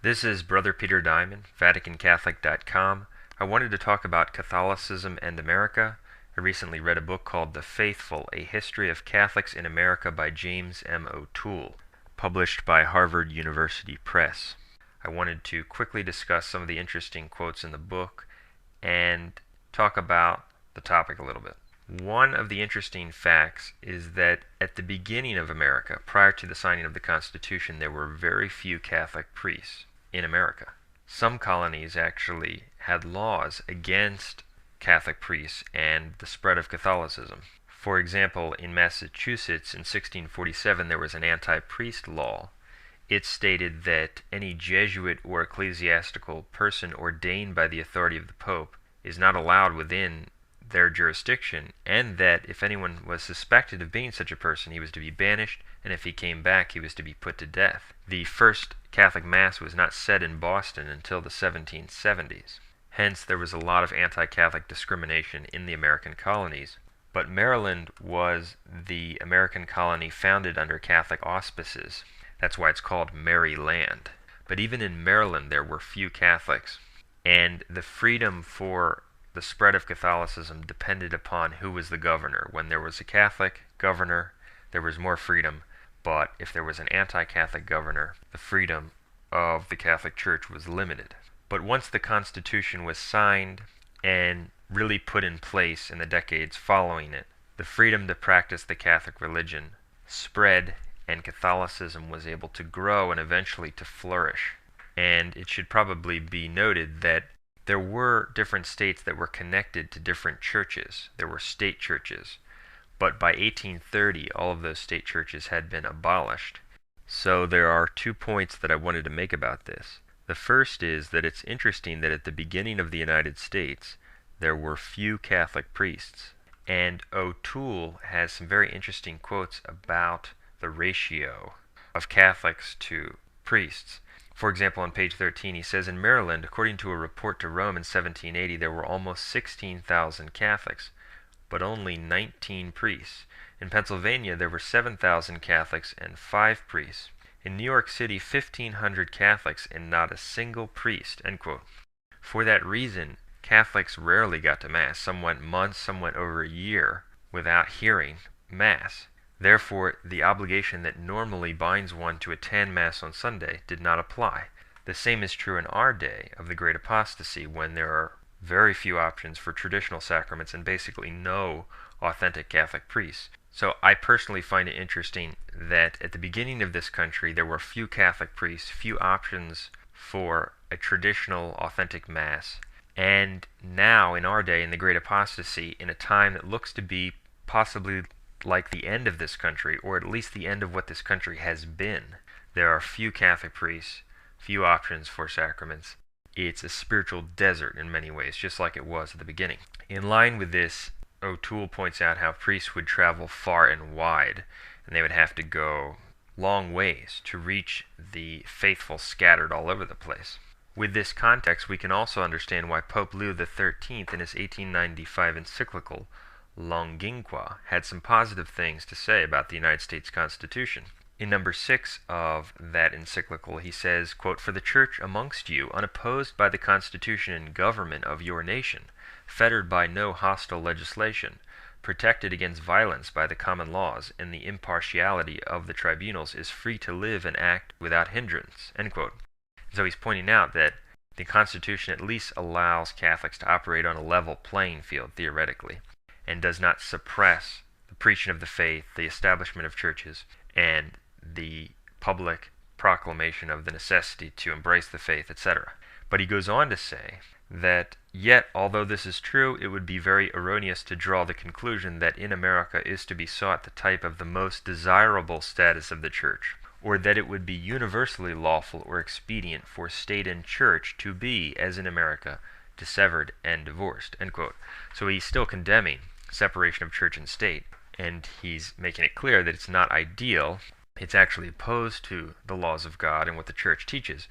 This is Brother Peter Diamond, VaticanCatholic.com. I wanted to talk about Catholicism and America. I recently read a book called The Faithful, A History of Catholics in America by James M. O'Toole, published by Harvard University Press. I wanted to quickly discuss some of the interesting quotes in the book and talk about the topic a little bit. One of the interesting facts is that at the beginning of America, prior to the signing of the Constitution, there were very few Catholic priests in America. Some colonies actually had laws against Catholic priests and the spread of Catholicism. For example, in Massachusetts in 1647 there was an anti-priest law. It stated that any Jesuit or ecclesiastical person ordained by the authority of the Pope is not allowed within their jurisdiction, and that if anyone was suspected of being such a person, he was to be banished, and if he came back, he was to be put to death. The first Catholic Mass was not said in Boston until the 1770s. Hence, there was a lot of anti-Catholic discrimination in the American colonies. But Maryland was the American colony founded under Catholic auspices. That's why it's called Maryland. But even in Maryland, there were few Catholics, and the freedom for the spread of Catholicism depended upon who was the governor. When there was a Catholic governor, there was more freedom, but if there was an anti-Catholic governor, the freedom of the Catholic Church was limited. But once the Constitution was signed and really put in place in the decades following it, the freedom to practice the Catholic religion spread, and Catholicism was able to grow and eventually to flourish. And it should probably be noted that there were different states that were connected to different churches. There were state churches. But by 1830, all of those state churches had been abolished. So there are 2 points that I wanted to make about this. The first is that it's interesting that at the beginning of the United States, there were few Catholic priests. And O'Toole has some very interesting quotes about the ratio of Catholics to priests. For example, on page 13, he says, in Maryland, according to a report to Rome in 1780, there were almost 16,000 Catholics, but only 19 priests. In Pennsylvania, there were 7,000 Catholics and 5 priests. In New York City, 1,500 Catholics and not a single priest, end quote. For that reason, Catholics rarely got to Mass. Some went months, some went over a year without hearing Mass. Therefore, the obligation that normally binds one to attend Mass on Sunday did not apply. The same is true in our day of the Great Apostasy, when there are very few options for traditional sacraments and basically no authentic Catholic priests. So I personally find it interesting that at the beginning of this country there were few Catholic priests, few options for a traditional authentic Mass, and now in our day, in the Great Apostasy, in a time that looks to be possibly like the end of this country, or at least the end of what this country has been, there are few Catholic priests, few options for sacraments. It's a spiritual desert in many ways, just like it was at the beginning. In line with this, O'Toole points out how priests would travel far and wide, and they would have to go long ways to reach the faithful scattered all over the place. With this context, we can also understand why Pope Leo XIII in his 1895 encyclical Longinqua had some positive things to say about the United States Constitution. In number 6 of that encyclical, he says, quote, for the Church amongst you, unopposed by the Constitution and government of your nation, fettered by no hostile legislation, protected against violence by the common laws and the impartiality of the tribunals, is free to live and act without hindrance, end quote. So he's pointing out that the Constitution at least allows Catholics to operate on a level playing field, theoretically, and does not suppress the preaching of the faith, the establishment of churches, and the public proclamation of the necessity to embrace the faith, etc. But he goes on to say that, yet, although this is true, it would be very erroneous to draw the conclusion that in America is to be sought the type of the most desirable status of the Church, or that it would be universally lawful or expedient for state and church to be, as in America, dissevered and divorced, end quote. So he's still condemning separation of church and state, and he's making it clear that it's not ideal. It's actually opposed to the laws of God and what the church teaches.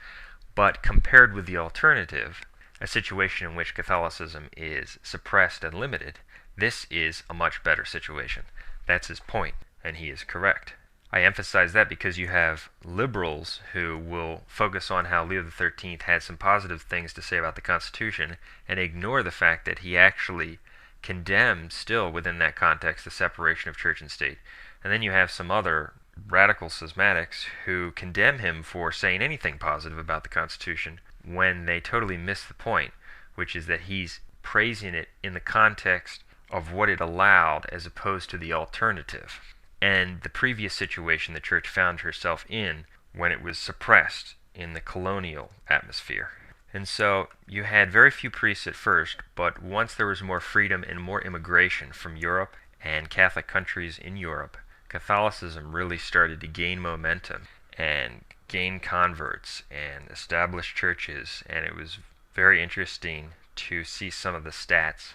But compared with the alternative, a situation in which Catholicism is suppressed and limited, this is a much better situation. That's his point, and he is correct. I emphasize that because you have liberals who will focus on how Leo XIII had some positive things to say about the Constitution and ignore the fact that he actually condemned, still within that context, the separation of church and state. And then you have some other radical schismatics who condemn him for saying anything positive about the Constitution when they totally miss the point, which is that he's praising it in the context of what it allowed as opposed to the alternative, and the previous situation the church found herself in when it was suppressed in the colonial atmosphere. And so you had very few priests at first, but once there was more freedom and more immigration from Europe and Catholic countries in Europe, Catholicism really started to gain momentum and gain converts and establish churches, and it was very interesting to see some of the stats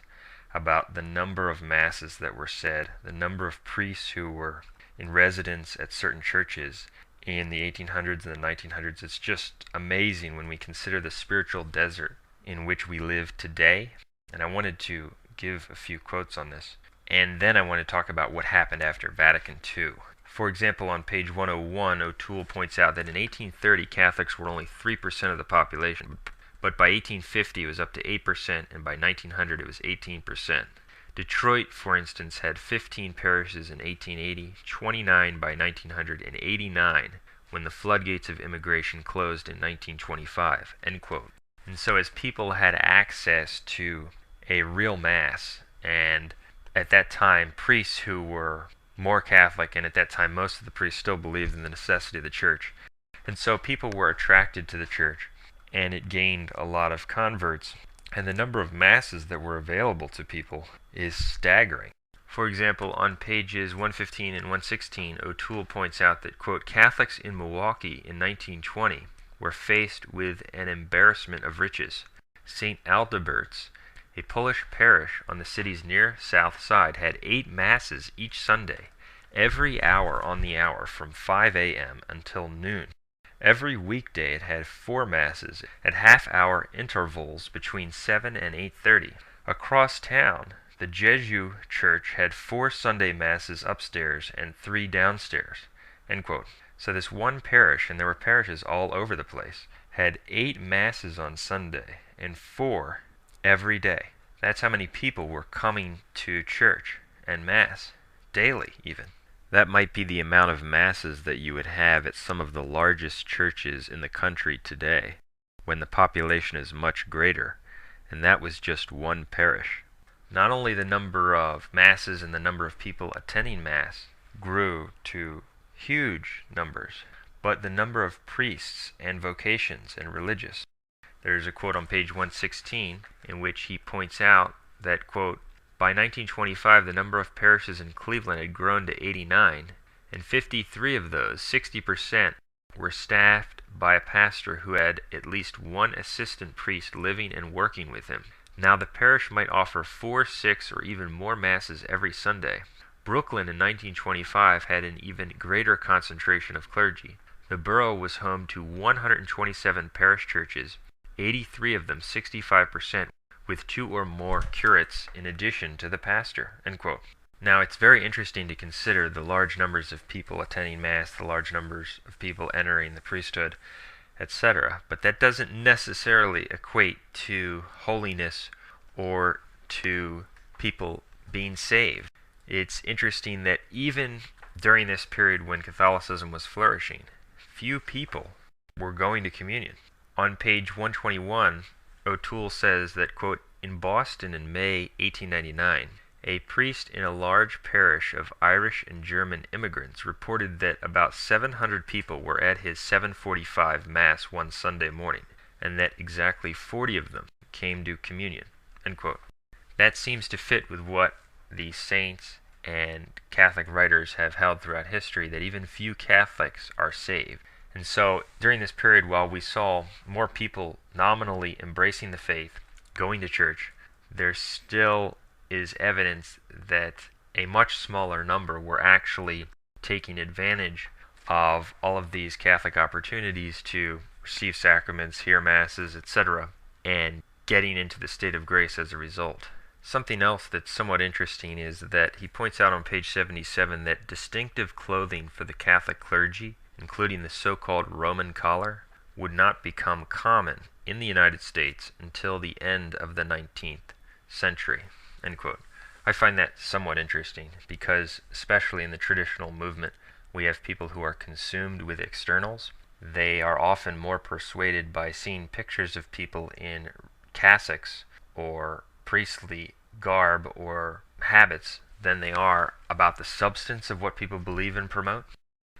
about the number of masses that were said, the number of priests who were in residence at certain churches in the 1800s and the 1900s. It's just amazing when we consider the spiritual desert in which we live today. And I wanted to give a few quotes on this. And then I want to talk about what happened after Vatican II. For example, on page 101, O'Toole points out that in 1830, Catholics were only 3% of the population, but by 1850 it was up to 8%, and by 1900 it was 18%. Detroit, for instance, had 15 parishes in 1880, 29 by 1900, and 89 when the floodgates of immigration closed in 1925, end quote. And so as people had access to a real mass, and at that time priests who were more Catholic, and at that time most of the priests still believed in the necessity of the church, and so people were attracted to the church, and it gained a lot of converts, and the number of masses that were available to people is staggering. For example, on pages 115 and 116, O'Toole points out that, quote, Catholics in Milwaukee in 1920 were faced with an embarrassment of riches. St. Aldebert's, a Polish parish on the city's near south side, had 8 masses each Sunday, every hour on the hour from 5 a.m. until noon. Every weekday it had 4 masses at half-hour intervals between 7 and 8:30. Across town, the Jesuit church had 4 Sunday masses upstairs and 3 downstairs, end quote. So this one parish, and there were parishes all over the place, had 8 masses on Sunday and 4 every day. That's how many people were coming to church and mass, daily even. That might be the amount of masses that you would have at some of the largest churches in the country today, when the population is much greater, and that was just one parish. Not only the number of masses and the number of people attending mass grew to huge numbers, but the number of priests and vocations and religious. There's a quote on page 116 in which he points out that, quote, by 1925, the number of parishes in Cleveland had grown to 89, and 53 of those, 60%, were staffed by a pastor who had at least one assistant priest living and working with him. Now the parish might offer 4, 6, or even more masses every Sunday. Brooklyn in 1925 had an even greater concentration of clergy. The borough was home to 127 parish churches, 83 of them, 65%, with 2 or more curates in addition to the pastor, end quote. Now, it's very interesting to consider the large numbers of people attending Mass, the large numbers of people entering the priesthood, etc., but that doesn't necessarily equate to holiness or to people being saved. It's interesting that even during this period when Catholicism was flourishing, few people were going to communion. On page 121, O'Toole says that, quote, in Boston in May 1899, a priest in a large parish of Irish and German immigrants reported that about 700 people were at his 7:45 Mass one Sunday morning, and that exactly 40 of them came to communion, end quote. That seems to fit with what the saints and Catholic writers have held throughout history, that even few Catholics are saved. And so during this period, while we saw more people nominally embracing the faith, going to church, there still is evidence that a much smaller number were actually taking advantage of all of these Catholic opportunities to receive sacraments, hear masses, etc., and getting into the state of grace as a result. Something else that's somewhat interesting is that he points out on page 77 that distinctive clothing for the Catholic clergy, including the so-called Roman collar, would not become common in the United States until the end of the 19th century. End quote. I find that somewhat interesting because, especially in the traditional movement, we have people who are consumed with externals. They are often more persuaded by seeing pictures of people in cassocks or priestly garb or habits than they are about the substance of what people believe and promote,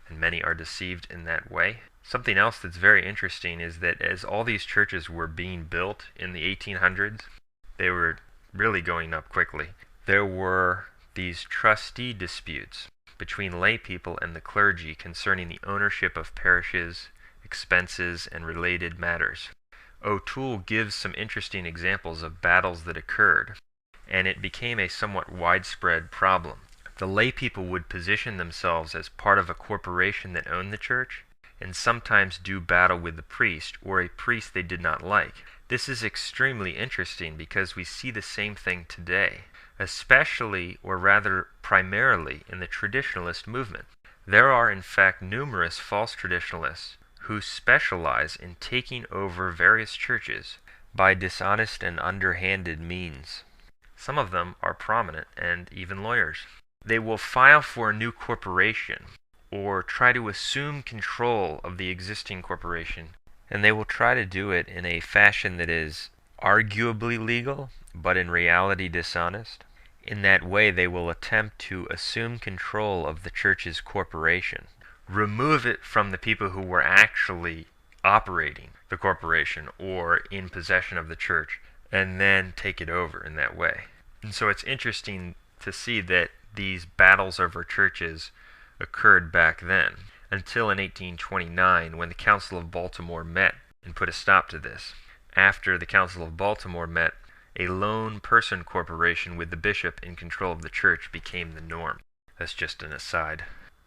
and many are deceived in that way. Something else that's very interesting is that as all these churches were being built in the 1800s, they were really going up quickly. There were these trustee disputes between lay people and the clergy concerning the ownership of parishes, expenses, and related matters. O'Toole gives some interesting examples of battles that occurred, and it became a somewhat widespread problem. The lay people would position themselves as part of a corporation that owned the church, and sometimes do battle with the priest or a priest they did not like. This is extremely interesting because we see the same thing today, especially, or rather primarily, in the traditionalist movement. There are in fact numerous false traditionalists who specialize in taking over various churches by dishonest and underhanded means. Some of them are prominent and even lawyers. They will file for a new corporation or try to assume control of the existing corporation, and they will try to do it in a fashion that is arguably legal, but in reality dishonest. In that way, they will attempt to assume control of the church's corporation, remove it from the people who were actually operating the corporation or in possession of the church, and then take it over in that way. And so it's interesting to see that these battles over churches occurred back then, until in 1829 when the Council of Baltimore met and put a stop to this. After the Council of Baltimore met, a lone person corporation with the bishop in control of the church became the norm. That's just an aside.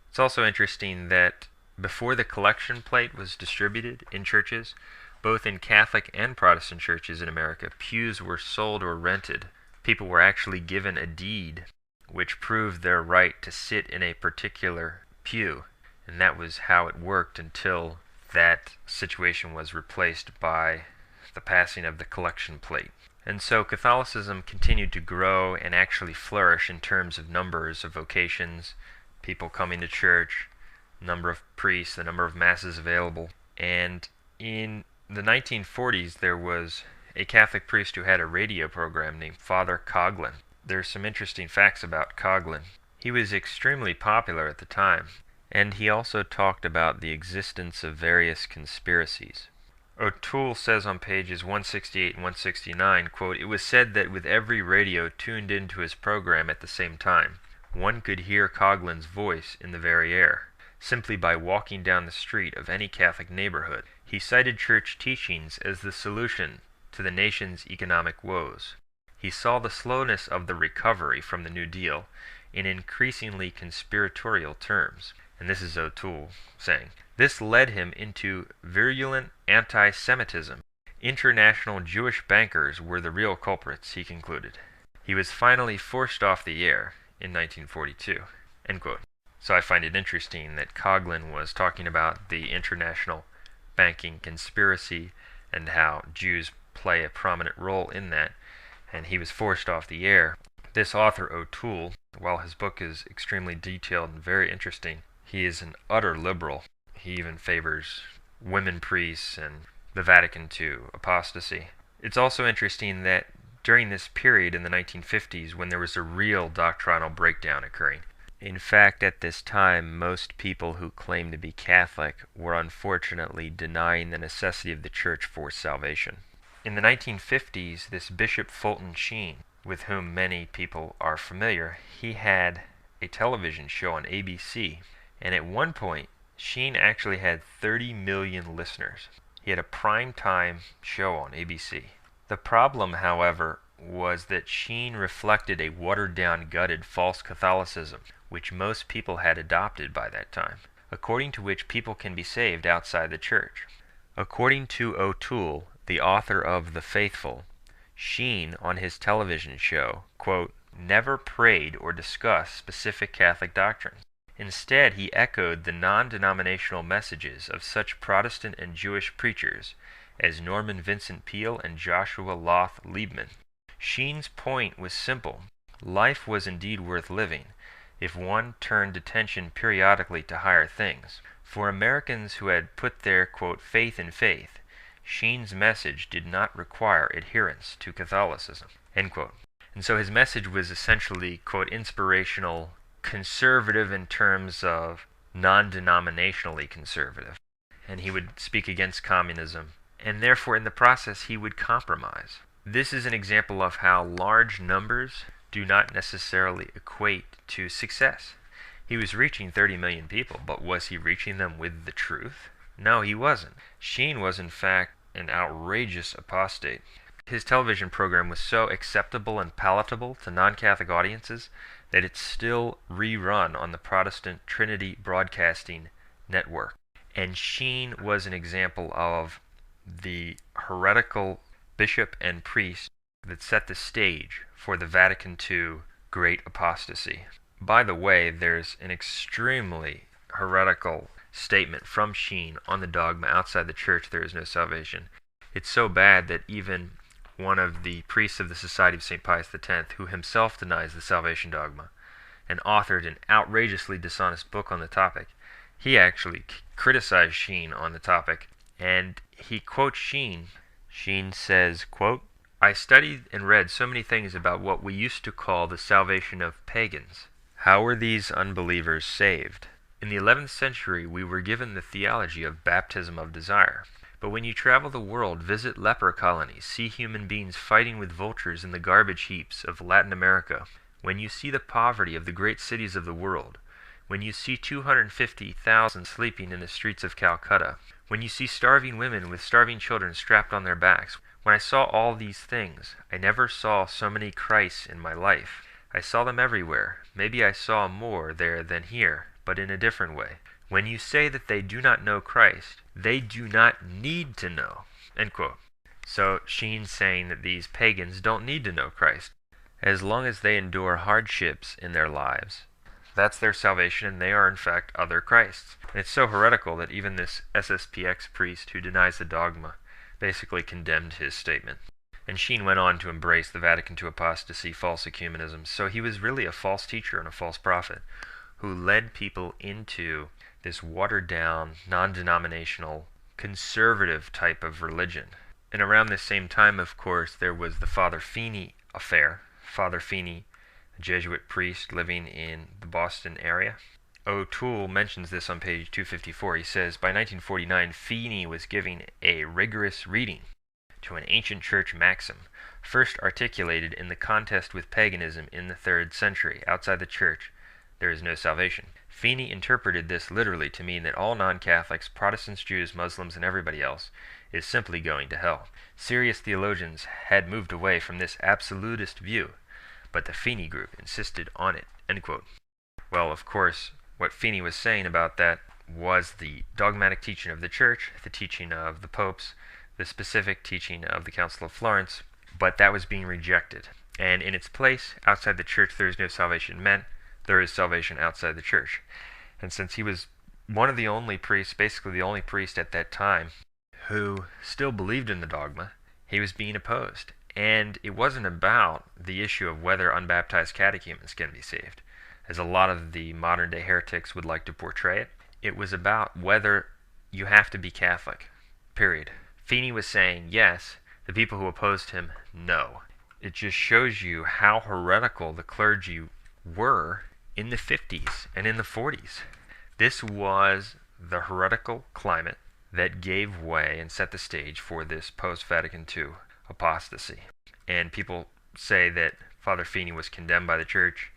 It's also interesting that before the collection plate was distributed in churches, both in Catholic and Protestant churches in America, pews were sold or rented. People were actually given a deed which proved their right to sit in a particular pew, and that was how it worked until that situation was replaced by the passing of the collection plate. And so Catholicism continued to grow and actually flourish in terms of numbers of vocations, people coming to church, number of priests, the number of masses available. And in the 1940s, there was a Catholic priest who had a radio program named Father Coughlin. There's some interesting facts about Coughlin. He was extremely popular at the time, and he also talked about the existence of various conspiracies. O'Toole says on pages 168 and 169, quote, "It was said that with every radio tuned into his program at the same time, one could hear Coughlin's voice in the very air, simply by walking down the street of any Catholic neighborhood. He cited church teachings as the solution to the nation's economic woes. He saw the slowness of the recovery from the New Deal in increasingly conspiratorial terms." And this is O'Toole saying, "This led him into virulent anti-Semitism. International Jewish bankers were the real culprits," he concluded. He was finally forced off the air in 1942. End quote. So I find it interesting that Coughlin was talking about the international banking conspiracy and how Jews play a prominent role in that, and he was forced off the air. This author, O'Toole, while his book is extremely detailed and very interesting, he is an utter liberal. He even favors women priests and the Vatican II, apostasy. It's also interesting that during this period in the 1950s, when there was a real doctrinal breakdown occurring, in fact, at this time, most people who claimed to be Catholic were unfortunately denying the necessity of the church for salvation. In the 1950s, this Bishop Fulton Sheen, with whom many people are familiar, he had a television show on ABC, and at one point, Sheen actually had 30 million listeners. He had a prime-time show on ABC. The problem, however, was that Sheen reflected a watered-down, gutted false Catholicism, which most people had adopted by that time, according to which people can be saved outside the church. According to O'Toole, the author of The Faithful, Sheen, on his television show, quote, never prayed or discussed specific Catholic doctrines. Instead, he echoed the non-denominational messages of such Protestant and Jewish preachers as Norman Vincent Peale and Joshua Loth Liebman. Sheen's point was simple. Life was indeed worth living if one turned attention periodically to higher things. For Americans who had put their, quote, faith in faith, Sheen's message did not require adherence to Catholicism, end quote. And so his message was essentially, quote, inspirational, conservative in terms of non-denominationally conservative. And he would speak against communism, and therefore in the process he would compromise. This is an example of how large numbers do not necessarily equate to success. He was reaching 30 million people, but was he reaching them with the truth? No, he wasn't. Sheen was in fact an outrageous apostate. His television program was so acceptable and palatable to non-Catholic audiences that it's still rerun on the Protestant Trinity Broadcasting Network. And Sheen was an example of the heretical bishop and priest that set the stage for the Vatican II Great Apostasy. By the way, there's an extremely heretical statement from Sheen on the dogma outside the church there is no salvation. It's so bad that even one of the priests of the Society of St. Pius X, who himself denies the salvation dogma and authored an outrageously dishonest book on the topic, he actually criticized Sheen on the topic, and he quotes Sheen. Sheen says, quote, I studied and read so many things about what we used to call the salvation of pagans. How were these unbelievers saved? In the 11th century, we were given the theology of baptism of desire. But when you travel the world, visit leper colonies, see human beings fighting with vultures in the garbage heaps of Latin America, when you see the poverty of the great cities of the world, when you see 250,000 sleeping in the streets of Calcutta, when you see starving women with starving children strapped on their backs, when I saw all these things, I never saw so many Christs in my life. I saw them everywhere. Maybe I saw more there than here, but in a different way. When you say that they do not know Christ, they do not need to know. End quote. So Sheen's saying that these pagans don't need to know Christ. As long as they endure hardships in their lives, that's their salvation, and they are in fact other Christs. And it's so heretical that even this SSPX priest who denies the dogma basically condemned his statement. And Sheen went on to embrace the Vatican II apostasy, false ecumenism. So he was really a false teacher and a false prophet who led people into this watered-down, non-denominational, conservative type of religion. And around this same time, of course, there was the Father Feeney affair. Father Feeney, a Jesuit priest living in the Boston area. O'Toole mentions this on page 254. He says, by 1949, Feeney was giving a rigorous reading to an ancient church maxim, first articulated in the contest with paganism in the 3rd century. Outside the church, there is no salvation. Feeney interpreted this literally to mean that all non-Catholics, Protestants, Jews, Muslims, and everybody else is simply going to hell. Serious theologians had moved away from this absolutist view, but the Feeney group insisted on it. End quote. Well, of course, what Feeney was saying about that was the dogmatic teaching of the Church, the teaching of the popes, the specific teaching of the Council of Florence, but that was being rejected. And in its place, outside the Church there is no salvation meant there is salvation outside the Church. And since he was one of the only priests, basically the only priest at that time, who still believed in the dogma, he was being opposed. And it wasn't about the issue of whether unbaptized catechumens can be saved, as a lot of the modern-day heretics would like to portray it. It was about whether you have to be Catholic, period. Feeney was saying yes, the people who opposed him, no. It just shows you how heretical the clergy were in the 50s and in the 40s. This was the heretical climate that gave way and set the stage for this post-Vatican II apostasy. And people say that Father Feeney was condemned by the Church.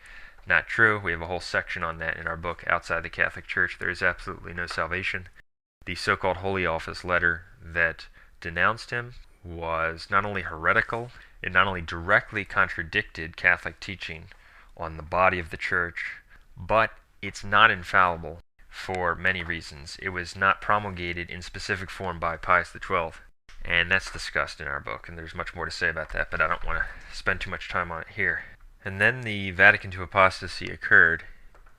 Not true. We have a whole section on that in our book, Outside the Catholic Church. There is absolutely no salvation. The so-called Holy Office letter that denounced him was not only heretical, it not only directly contradicted Catholic teaching on the body of the Church, but it's not infallible for many reasons. It was not promulgated in specific form by Pius XII. And that's discussed in our book, and there's much more to say about that, but I don't want to spend too much time on it here. And then the Vatican II apostasy occurred,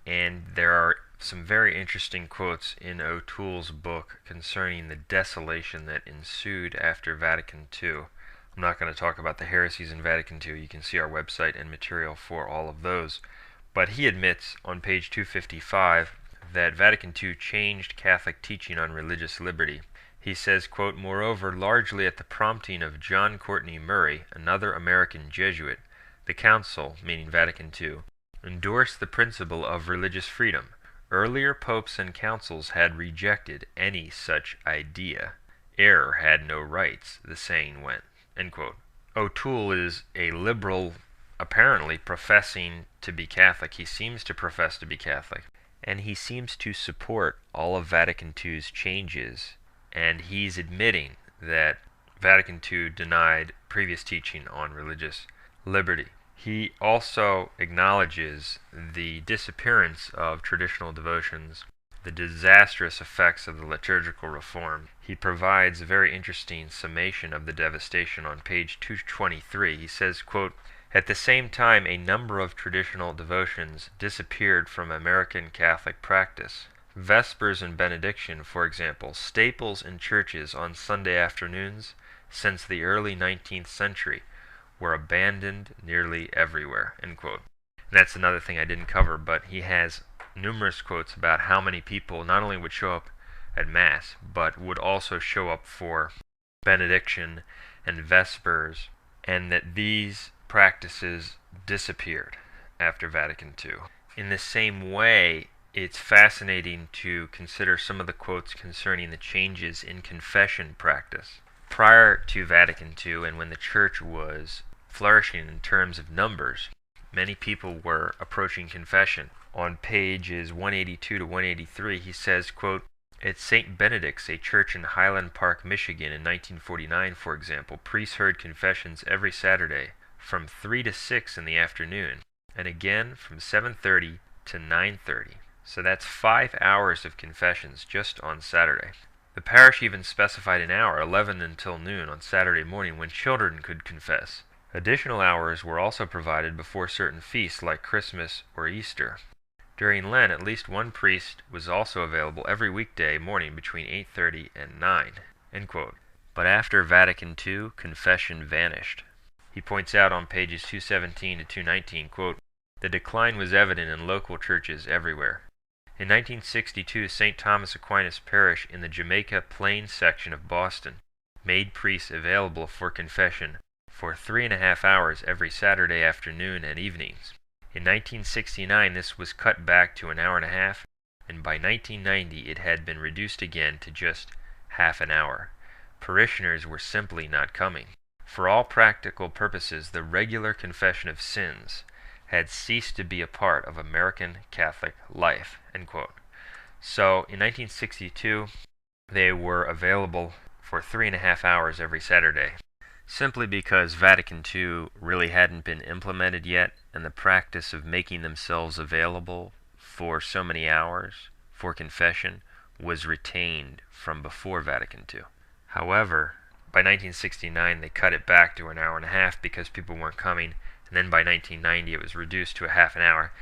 and there are some very interesting quotes in O'Toole's book concerning the desolation that ensued after Vatican II. I'm not going to talk about the heresies in Vatican II. You can see our website and material for all of those. But he admits on page 255 that Vatican II changed Catholic teaching on religious liberty. He says, quote, "Moreover, largely at the prompting of John Courtney Murray, another American Jesuit, the Council, meaning Vatican II, endorsed the principle of religious freedom. Earlier popes and councils had rejected any such idea. Error had no rights, the saying went." End quote. O'Toole is a liberal, apparently professing to be Catholic. He seems to profess to be Catholic. And he seems to support all of Vatican II's changes. And he's admitting that Vatican II denied previous teaching on religious liberty. He also acknowledges the disappearance of traditional devotions, the disastrous effects of the liturgical reform. He provides a very interesting summation of the devastation on page 223. He says, quote, "At the same time, a number of traditional devotions disappeared from American Catholic practice. Vespers and benediction, for example, staples in churches on Sunday afternoons since the early 19th century, were abandoned nearly everywhere." End quote. And that's another thing I didn't cover, but he has numerous quotes about how many people not only would show up at Mass, but would also show up for benediction and vespers, and that these practices disappeared after Vatican II. In the same way, it's fascinating to consider some of the quotes concerning the changes in confession practice. Prior to Vatican II, and when the Church was flourishing in terms of numbers, many people were approaching confession. On pages 182 to 183, he says, quote, "At St. Benedict's, a church in Highland Park, Michigan, in 1949, for example, priests heard confessions every Saturday from 3 to 6 in the afternoon, and again from 7:30 to 9:30. So that's 5 hours of confessions just on Saturday. The parish even specified an hour, 11 until noon, on Saturday morning when children could confess. Additional hours were also provided before certain feasts like Christmas or Easter. During Lent, at least one priest was also available every weekday morning between 8:30 and 9. End quote. But after Vatican II, confession vanished. He points out on pages 217 to 219, quote, "The decline was evident in local churches everywhere. In 1962, St. Thomas Aquinas Parish in the Jamaica Plains section of Boston made priests available for confession for 3.5 hours every Saturday afternoon and evenings. In 1969, this was cut back to an hour and a half, and by 1990 it had been reduced again to just half an hour. Parishioners were simply not coming. For all practical purposes, the regular confession of sins had ceased to be a part of American Catholic life." End quote. So in 1962, they were available for 3.5 hours every Saturday, simply because Vatican II really hadn't been implemented yet, and the practice of making themselves available for so many hours for confession was retained from before Vatican II. However, by 1969 they cut it back to an hour and a half because people weren't coming, and then by 1990 it was reduced to a half an hour.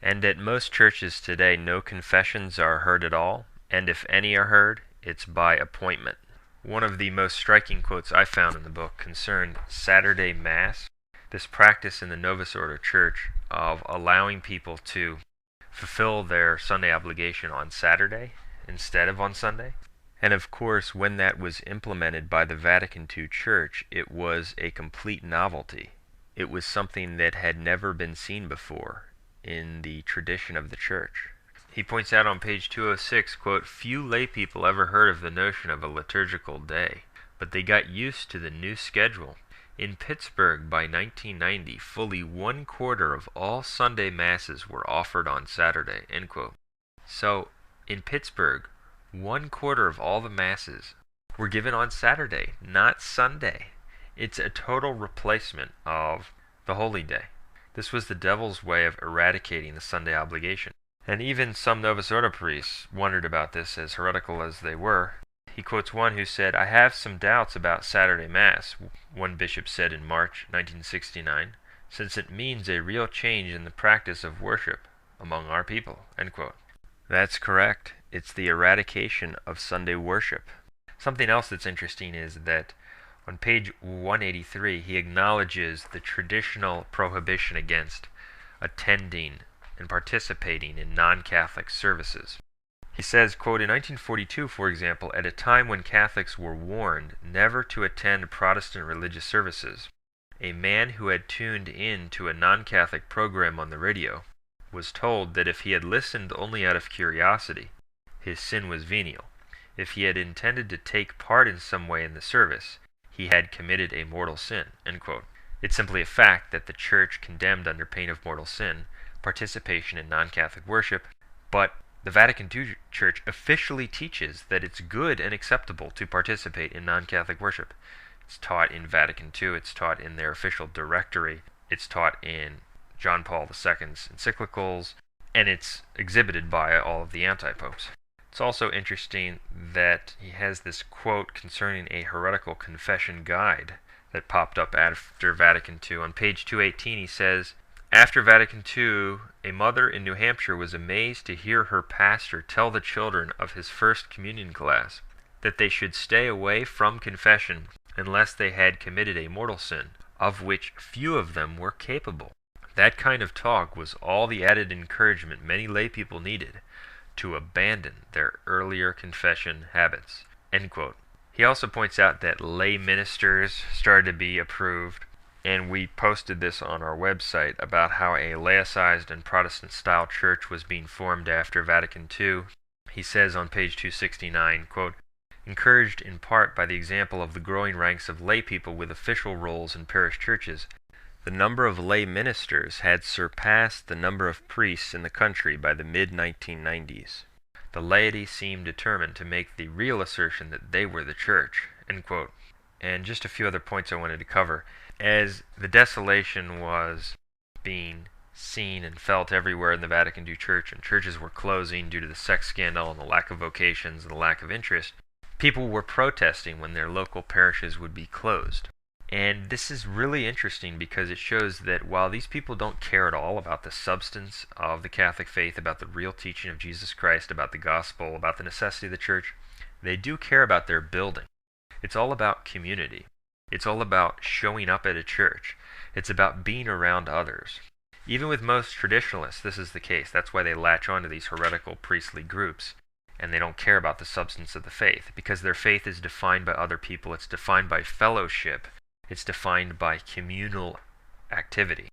And at most churches today, no confessions are heard at all, and if any are heard, it's by appointment. One of the most striking quotes I found in the book concerned Saturday Mass, this practice in the Novus Ordo Church of allowing people to fulfill their Sunday obligation on Saturday instead of on Sunday. And of course, when that was implemented by the Vatican II Church, it was a complete novelty. It was something that had never been seen before in the tradition of the Church. He points out on page 206, quote, "Few lay people ever heard of the notion of a liturgical day, but they got used to the new schedule. In Pittsburgh by 1990, fully 1/4 of all Sunday Masses were offered on Saturday." End quote. So, in Pittsburgh, 1/4 of all the Masses were given on Saturday, not Sunday. It's a total replacement of the Holy Day. This was the devil's way of eradicating the Sunday obligation. And even some Novus Ordo priests wondered about this, as heretical as they were. He quotes one who said, "I have some doubts about Saturday Mass," one bishop said in March 1969, "since it means a real change in the practice of worship among our people." End quote. That's correct. It's the eradication of Sunday worship. Something else that's interesting is that on page 183, he acknowledges the traditional prohibition against attending and participating in non-Catholic services. He says, quote, "In 1942, for example, at a time when Catholics were warned never to attend Protestant religious services, a man who had tuned in to a non-Catholic program on the radio was told that if he had listened only out of curiosity, his sin was venial. If he had intended to take part in some way in the service, he had committed a mortal sin." End quote. It's simply a fact that the Church condemned under pain of mortal sin participation in non-Catholic worship, but the Vatican II Church officially teaches that it's good and acceptable to participate in non-Catholic worship. It's taught in Vatican II, it's taught in their official directory, it's taught in John Paul II's encyclicals, and it's exhibited by all of the anti-popes. It's also interesting that he has this quote concerning a heretical confession guide that popped up after Vatican II. On page 218 he says, "After Vatican II, a mother in New Hampshire was amazed to hear her pastor tell the children of his first communion class that they should stay away from confession unless they had committed a mortal sin, of which few of them were capable. That kind of talk was all the added encouragement many lay people needed to abandon their earlier confession habits." End quote. He also points out that lay ministers started to be approved, and we posted this on our website about how a laicized and Protestant-style church was being formed after Vatican II. He says on page 269, quote, "Encouraged in part by the example of the growing ranks of lay people with official roles in parish churches, the number of lay ministers had surpassed the number of priests in the country by the mid-1990s. The laity seemed determined to make the real assertion that they were the church." End quote. And just a few other points I wanted to cover. As the desolation was being seen and felt everywhere in the Vatican II Church, and churches were closing due to the sex scandal and the lack of vocations and the lack of interest, people were protesting when their local parishes would be closed. And this is really interesting because it shows that while these people don't care at all about the substance of the Catholic faith, about the real teaching of Jesus Christ, about the gospel, about the necessity of the church, they do care about their building. It's all about community. It's all about showing up at a church. It's about being around others. Even with most traditionalists, this is the case. That's why they latch on to these heretical priestly groups, and they don't care about the substance of the faith, because their faith is defined by other people. It's defined by fellowship. It's defined by communal activity.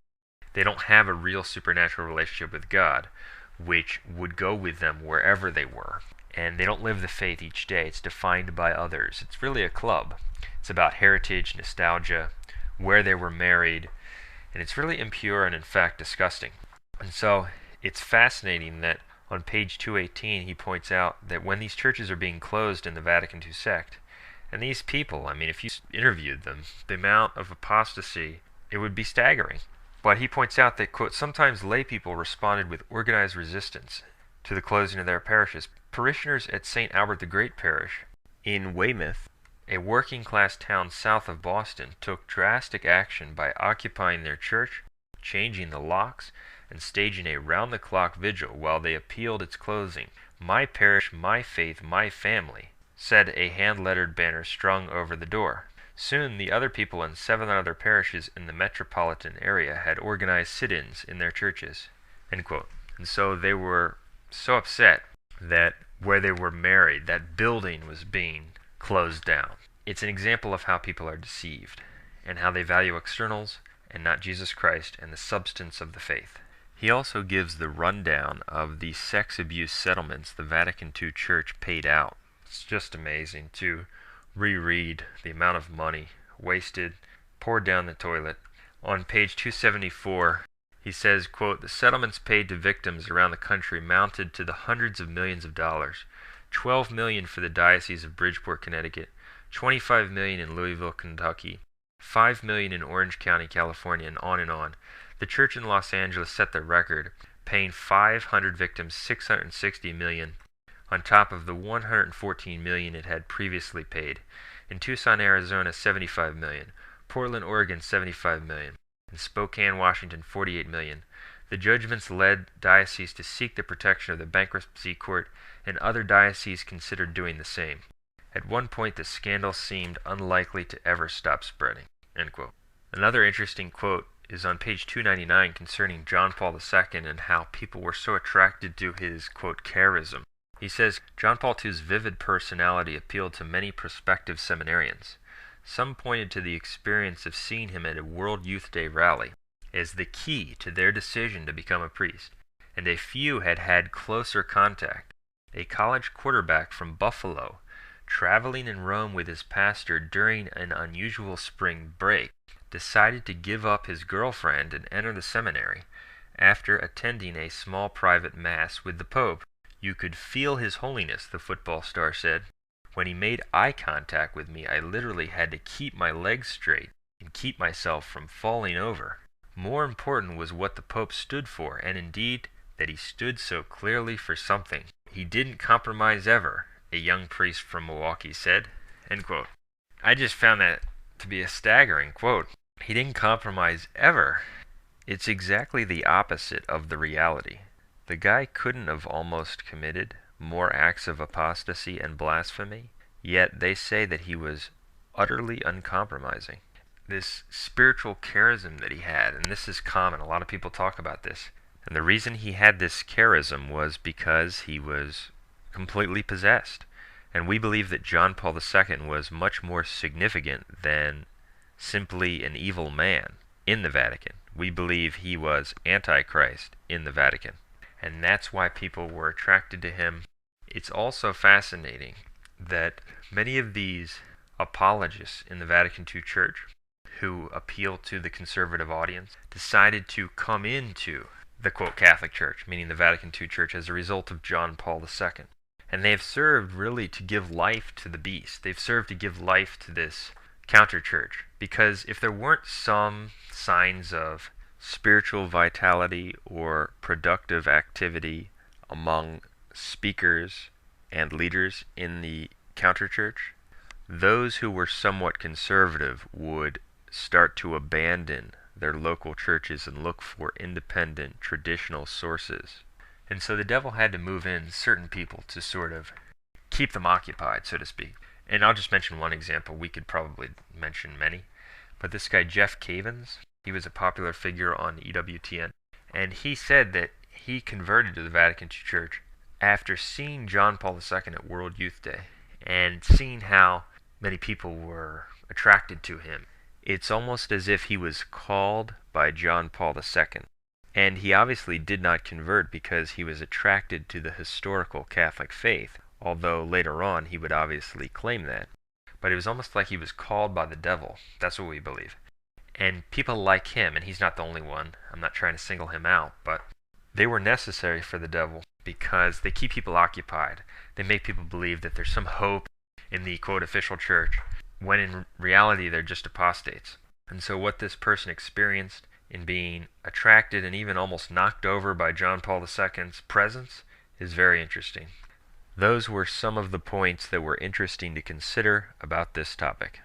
They don't have a real supernatural relationship with God, which would go with them wherever they were. And they don't live the faith each day. It's defined by others. It's really a club. It's about heritage, nostalgia, where they were married, and it's really impure and in fact disgusting. And so it's fascinating that on page 218 he points out that when these churches are being closed in the Vatican II sect, and these people, I mean, if you interviewed them, the amount of apostasy, it would be staggering. But he points out that, quote, "Sometimes lay people responded with organized resistance to the closing of their parishes. Parishioners at St. Albert the Great Parish in Weymouth, a working-class town south of Boston, took drastic action by occupying their church, changing the locks, and staging a round-the-clock vigil while they appealed its closing. 'My parish, my faith, my family,' said a hand-lettered banner strung over the door. Soon the other people in 7 other parishes in the metropolitan area had organized sit-ins in their churches." End quote. And so they were so upset that where they were married, that building was being closed down. It's an example of how people are deceived, and how they value externals and not Jesus Christ and the substance of the faith. He also gives the rundown of the sex abuse settlements the Vatican II Church paid out. It's just amazing to reread the amount of money wasted, poured down the toilet. On page 274, he says, quote, "The settlements paid to victims around the country mounted to the hundreds of millions of dollars. $12 million for the Diocese of Bridgeport, Connecticut, $25 million in Louisville, Kentucky, $5 million in Orange County, California, and on and on. The church in Los Angeles set the record, paying 500 victims $660 million, on top of the $114 million it had previously paid. In Tucson, Arizona, $75 million. Portland, Oregon, $75 million. In Spokane, Washington, $48 million. The judgments led dioceses to seek the protection of the bankruptcy court, and other dioceses considered doing the same. At one point, the scandal seemed unlikely to ever stop spreading." End quote. Another interesting quote is on page 299 concerning John Paul II and how people were so attracted to his, quote, charism. He says, "John Paul II's vivid personality appealed to many prospective seminarians. Some pointed to the experience of seeing him at a World Youth Day rally as the key to their decision to become a priest, and a few had had closer contact. A college quarterback from Buffalo, traveling in Rome with his pastor during an unusual spring break, decided to give up his girlfriend and enter the seminary. After attending a small private mass with the Pope, you could feel his holiness," the football star said. "When he made eye contact with me, I literally had to keep my legs straight and keep myself from falling over. More important was what the Pope stood for, and indeed that he stood so clearly for something. He didn't compromise ever," a young priest from Milwaukee said. End quote. I just found that to be a staggering quote. He didn't compromise ever. It's exactly the opposite of the reality. The guy couldn't have almost committed more acts of apostasy and blasphemy, yet they say that he was utterly uncompromising. This spiritual charism that he had, and this is common, a lot of people talk about this, and the reason he had this charism was because he was completely possessed. And we believe that John Paul II was much more significant than simply an evil man in the Vatican. We believe he was Antichrist in the Vatican. And that's why people were attracted to him. It's also fascinating that many of these apologists in the Vatican II Church who appeal to the conservative audience decided to come into the, quote, Catholic Church, meaning the Vatican II Church, as a result of John Paul II. And they have served really to give life to the beast. They've served to give life to this counter-church. Because if there weren't some signs of spiritual vitality or productive activity among speakers and leaders in the counter-church, those who were somewhat conservative would start to abandon their local churches and look for independent traditional sources. And so the devil had to move in certain people to sort of keep them occupied, so to speak. And I'll just mention one example. We could probably mention many. But this guy, Jeff Cavins, he was a popular figure on EWTN. And he said that he converted to the Vatican II Church after seeing John Paul II at World Youth Day and seeing how many people were attracted to him. It's almost as if he was called by John Paul II. And he obviously did not convert because he was attracted to the historical Catholic faith, although later on he would obviously claim that. But it was almost like he was called by the devil. That's what we believe. And people like him, and he's not the only one, I'm not trying to single him out, but they were necessary for the devil because they keep people occupied. They make people believe that there's some hope in the, quote, official church, when in reality they're just apostates. And so what this person experienced in being attracted and even almost knocked over by John Paul II's presence is very interesting. Those were some of the points that were interesting to consider about this topic.